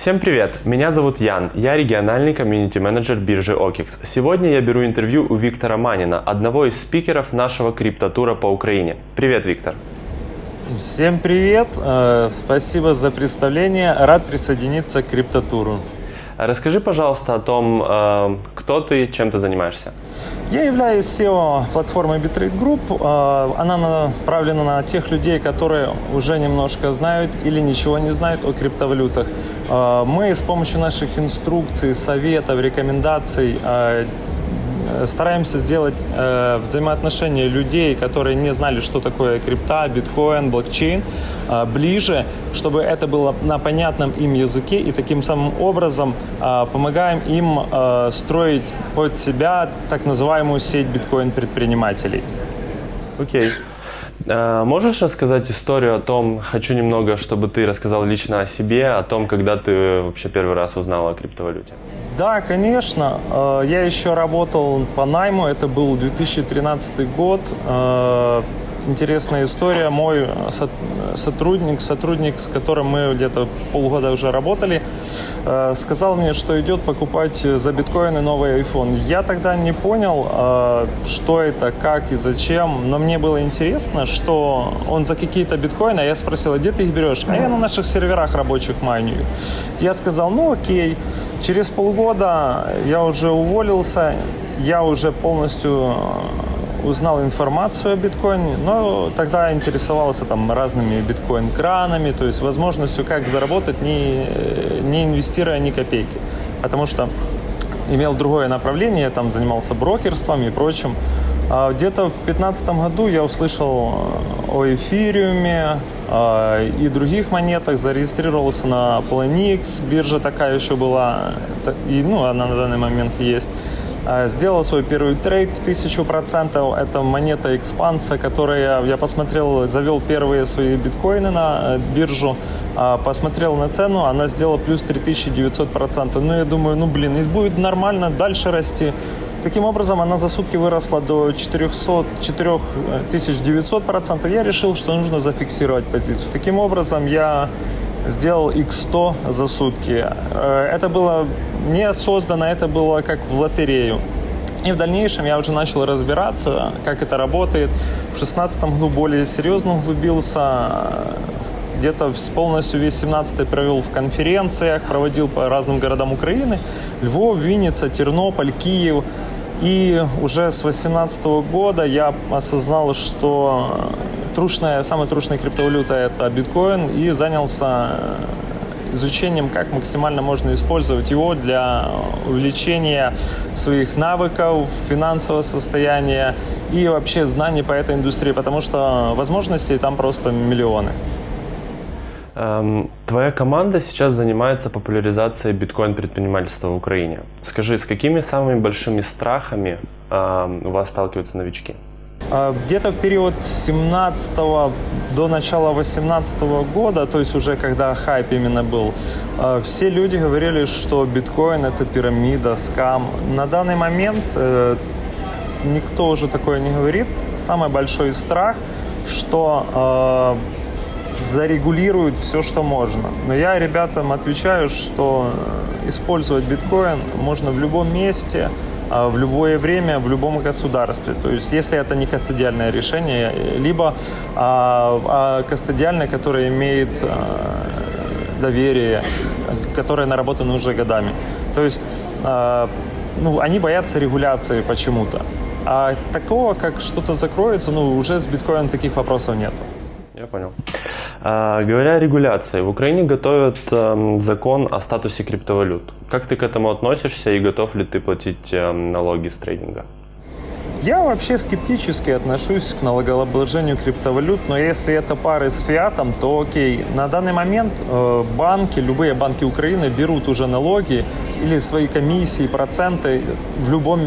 Всем привет! Меня зовут Ян, я региональный комьюнити-менеджер биржи OKEX. Сегодня я беру интервью у Виктора Манина, одного из спикеров нашего криптотура по Украине. Привет, Виктор! Всем привет! Спасибо за представление. Рад присоединиться к криптотуру. Расскажи, пожалуйста, о том, кто ты, чем ты занимаешься. Я являюсь SEO платформы Bitrate Group. Она направлена на тех людей, которые уже немножко знают или ничего не знают о криптовалютах. Мы с помощью наших инструкций, советов, рекомендаций стараемся сделать взаимоотношения людей, которые не знали, что такое крипта, биткоин, блокчейн, ближе, чтобы это было на понятном им языке, и таким самым образом помогаем им строить под себя так называемую сеть биткоин-предпринимателей. Окей. Можешь рассказать историю о том, хочу немного, чтобы ты рассказал лично о себе, о том, когда ты вообще первый раз узнал о криптовалюте? Да, конечно. Я еще работал по найму, это был 2013 год. Интересная история. Мой сотрудник, с которым мы где-то полгода уже работали, сказал мне, что идет покупать за биткоины новый iPhone. Я тогда не понял, что это, как и зачем, но мне было интересно, что он за какие-то биткоины, а я спросил, а где ты их берешь? А я на наших серверах рабочих майню. Я сказал, ну окей. Через полгода я уже уволился, я уже полностью узнал информацию о биткоине, но тогда интересовался там разными биткоин-кранами, то есть возможностью, как заработать, не инвестируя ни копейки. Потому что имел другое направление, там занимался брокерством и прочим. Где-то в 2015 году я услышал о эфириуме и других монетах, зарегистрировался на Poloniex, биржа такая еще была, и она на данный момент есть. Сделал свой первый трейд в 1000%. Это монета Экспанса, которая, я посмотрел, завел первые свои биткоины на биржу, посмотрел на цену, она сделала плюс 3900%. Ну, я думаю, и будет нормально дальше расти. Таким образом, она за сутки выросла до 4900%. Я решил, что нужно зафиксировать позицию. Таким образом, я сделал X100 за сутки. Это было не создано, это было как в лотерею. И в дальнейшем я уже начал разбираться, как это работает. В 2016 году более серьезно углубился. Где-то полностью весь 17-й провел в конференциях, проводил по разным городам Украины. Львов, Винница, Тернополь, Киев. И уже с 2018 года я осознал, что самая трушная криптовалюта – это биткоин, и занялся изучением, как максимально можно использовать его для увеличения своих навыков, финансового состояния и вообще знаний по этой индустрии, потому что возможностей там просто миллионы. Твоя команда сейчас занимается популяризацией биткоин-предпринимательства в Украине. Скажи, с какими самыми большими страхами у вас сталкиваются новички? Где-то в период 17 до начала 18 года, то есть уже когда хайп именно был, все люди говорили, что биткоин – это пирамида, скам. На данный момент никто уже такое не говорит. Самый большой страх, что зарегулируют все, что можно. Но я ребятам отвечаю, что использовать биткоин можно в любом месте, в любое время, в любом государстве. То есть, если это не кастодиальное решение, либо кастодиальное, которое имеет доверие, которое наработано уже годами. То есть, они боятся регуляции почему-то. А такого, как что-то закроется, уже с биткоином таких вопросов нет. Я понял. Говоря о регуляции, в Украине готовят закон о статусе криптовалют. Как ты к этому относишься и готов ли ты платить налоги с трейдинга? Я вообще скептически отношусь к налогообложению криптовалют, но если это пары с фиатом, то окей. На данный момент любые банки Украины берут уже налоги или свои комиссии, проценты в любом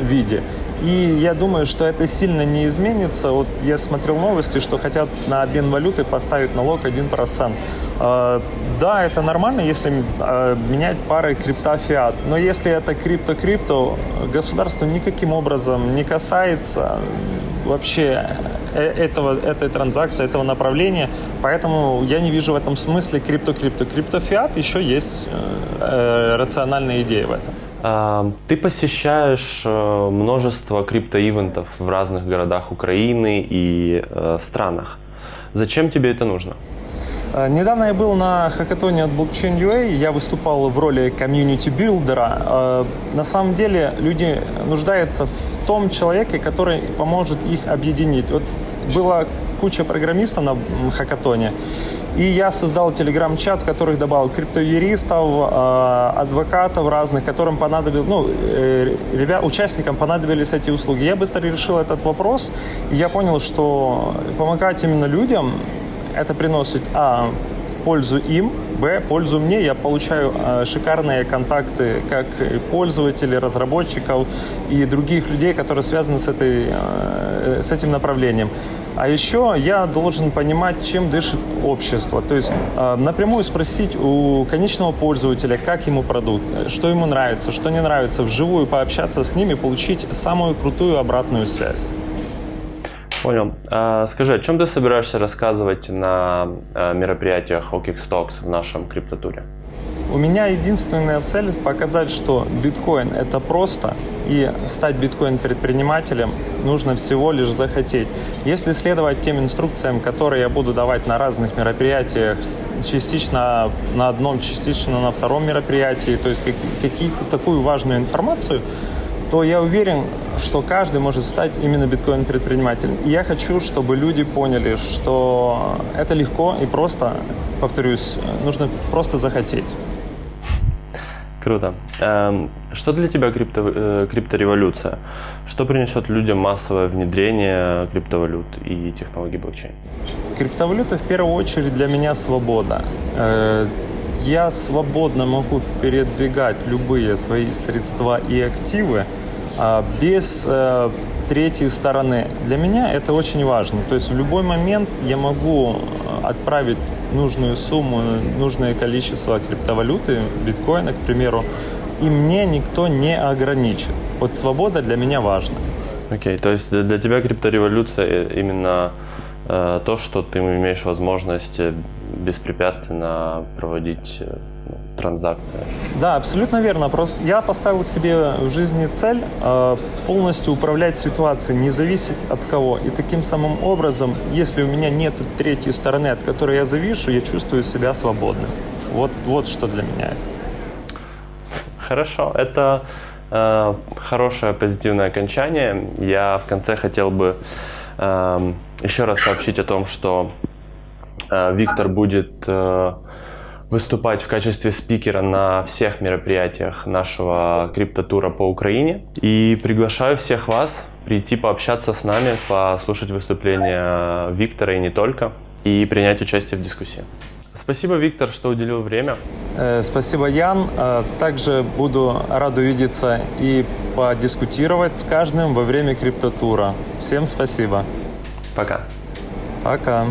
виде. И я думаю, что это сильно не изменится. Вот я смотрел новости, что хотят на обмен валюты поставить налог 1%. Да, это нормально, если менять пары крипта-фиат. Но если это крипто-крипто, государство никаким образом не касается. Вообще этой транзакции, этого направления. Поэтому я не вижу в этом смысле крипто-крипто. Криптофиат еще есть рациональная идея в этом. Ты посещаешь множество криптоивентов в разных городах Украины и странах. Зачем тебе это нужно? Недавно я был на хакатоне от Blockchain.ua, я выступал в роли комьюнити-билдера. На самом деле люди нуждаются в том человеке, который поможет их объединить. Вот была куча программистов на хакатоне, и я создал телеграм-чат, в который добавил криптоюристов, адвокатов разных, которым понадобилось, участникам понадобились эти услуги. Я быстро решил этот вопрос, и я понял, что помогать именно людям это приносит, пользу им, пользу мне. Я получаю шикарные контакты как пользователей, разработчиков и других людей, которые связаны с этим направлением. А еще я должен понимать, чем дышит общество. То есть напрямую спросить у конечного пользователя, как ему продукт, что ему нравится, что не нравится, вживую пообщаться с ними, получить самую крутую обратную связь. Понял. Скажи, о чем ты собираешься рассказывать на мероприятиях OKX Talks в нашем криптотуре? У меня единственная цель – показать, что биткоин – это просто, и стать биткоин-предпринимателем нужно всего лишь захотеть. Если следовать тем инструкциям, которые я буду давать на разных мероприятиях, частично на одном, частично на втором мероприятии, то есть такую важную информацию, то я уверен, что каждый может стать именно биткоин-предпринимателем. И я хочу, чтобы люди поняли, что это легко и просто, повторюсь, нужно просто захотеть. Круто. Что для тебя криптореволюция? Что принесет людям массовое внедрение криптовалют и технологий блокчейн? Криптовалюта в первую очередь для меня свобода. Я свободно могу передвигать любые свои средства и активы без третьей стороны. Для меня это очень важно. То есть в любой момент я могу отправить нужную сумму, нужное количество криптовалюты, биткоина, к примеру, и мне никто не ограничит. Вот свобода для меня важна. Окей, то есть для тебя криптореволюция именно то, что ты имеешь возможность беспрепятственно проводить транзакции. Да, абсолютно верно. Просто я поставил себе в жизни цель полностью управлять ситуацией, не зависеть от кого. И таким самым образом, если у меня нет третьей стороны, от которой я завишу, я чувствую себя свободным. Вот что для меня это. Хорошо. Это хорошее позитивное окончание. Я в конце хотел бы еще раз сообщить о том, что Виктор будет выступать в качестве спикера на всех мероприятиях нашего криптотура по Украине. И приглашаю всех вас прийти пообщаться с нами, послушать выступления Виктора и не только, и принять участие в дискуссии. Спасибо, Виктор, что уделил время. Спасибо, Ян. Также буду рад увидеться и подискутировать с каждым во время криптотура. Всем спасибо. Пока. Пока.